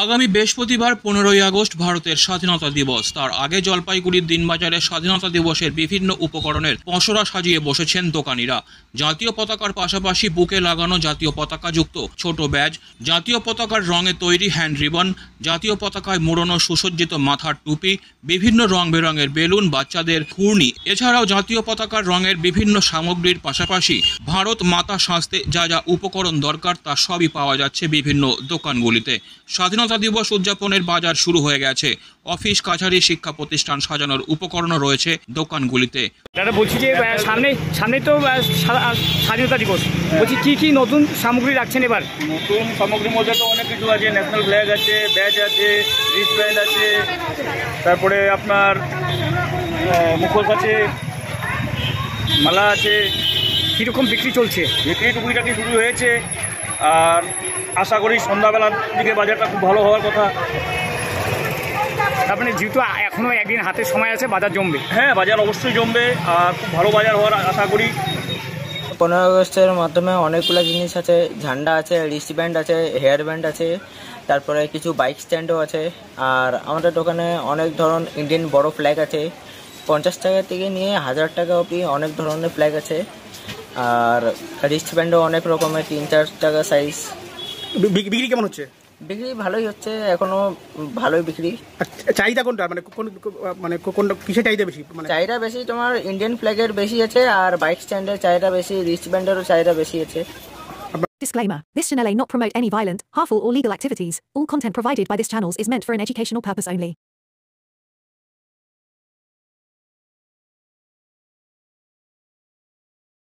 আগামী বৃহস্পতিবার 15ই আগস্ট ভারতের স্বাধীনতা দিবস। তার আগে জলপাইগুড়ির দিনবাজারে স্বাধীনতা দিবসের বিভিন্ন উপকরণের পসরা সাজিয়ে বসেছেন দোকানিরা। জাতীয় পতাকার পাশাপাশি বুকে লাগানো জাতীয় পতাকাযুক্ত ছোট ব্যাজ, জাতীয় পতাকার রঙে তৈরি হ্যান্ড রিবন, জাতীয় পতাকায় মোড়ানো সুসজ্জিত মাথার টুপি, বিভিন্ন রং বেরঙের বেলুন, বাচ্চাদের ঘূর্ণি, এছাড়াও জাতীয় পতাকার রঙের বিভিন্ন সামগ্রীর পাশাপাশি ভারত মাতা সাজতে যা যা উপকরণ দরকার তা সবই পাওয়া যাচ্ছে বিভিন্ন দোকানগুলিতে। স্বাধীনতা দিবস উদযাপনের বাজার শুরু হয়ে গেছে। অফিস, কাছারি, শিক্ষা প্রতিষ্ঠান সাজানোর উপকরণও রয়েছে দোকানগুলিতে। দাদা বলছি যে সামনে তো স্বাধীনতা দিবস, বলছি কি নতুন সামগ্রী রাখছেন এবার? নতুন সামগ্রীর মধ্যে তো অনেক কিছু আছে। ন্যাশনাল ফ্ল্যাগ আছে, ব্যাজ আছে, রিস্ট ব্যান্ড আছে, তারপরে আপনার মুখোশ আছে, মালা আছে। কীরকম বিক্রি চলছে? বিক্রি টুকুটাকি শুরু হয়েছে, আর আশা করি সন্ধ্যাবেলার দিকে বাজারটা খুব ভালো হওয়ার কথা। তার মানে যেহেতু এখনও একদিন হাতে সময় আছে, বাজার জমবে? হ্যাঁ, বাজার অবশ্যই জমবে, আর খুব ভালো বাজার হওয়ার আশা করি। 15 আগস্টের মাধ্যমে অনেকগুলো জিনিস আছে, ঝান্ডা আছে, রিস্ট ব্যান্ড আছে, হেয়ার ব্যান্ড আছে, তারপরে কিছু বাইক স্ট্যান্ডও আছে। আর আমাদের দোকানে অনেক ধরন ইন্ডিয়ান বড় ফ্ল্যাগ আছে, 50 টাকা থেকে নিয়ে 1000 টাকা অবধি অনেক ধরনের ফ্ল্যাগ আছে। আর রিস্ট ব্যান্ডও অনেক রকমের, 3-4 টাকা সাইজ। বিক্রি কেমন হচ্ছে? বিক্রি ভালোই হচ্ছে, এখনো ভালোই বিক্রি। চাহিদা কোনটা, মানে কোন কিসের চাহিদা বেশি? চাহিদা বেশি তোমার ইন্ডিয়ান ফ্ল্যাগের বেশি আছে, আর বাইক স্ট্যান্ডের চাহিদা বেশি, রিস্ট ব্যান্ডেরও চাহিদা বেশি আছে। Disclaimer. This channel may not promote any violent, harmful or legal activities. All content provided by this channel is meant for an educational purpose only.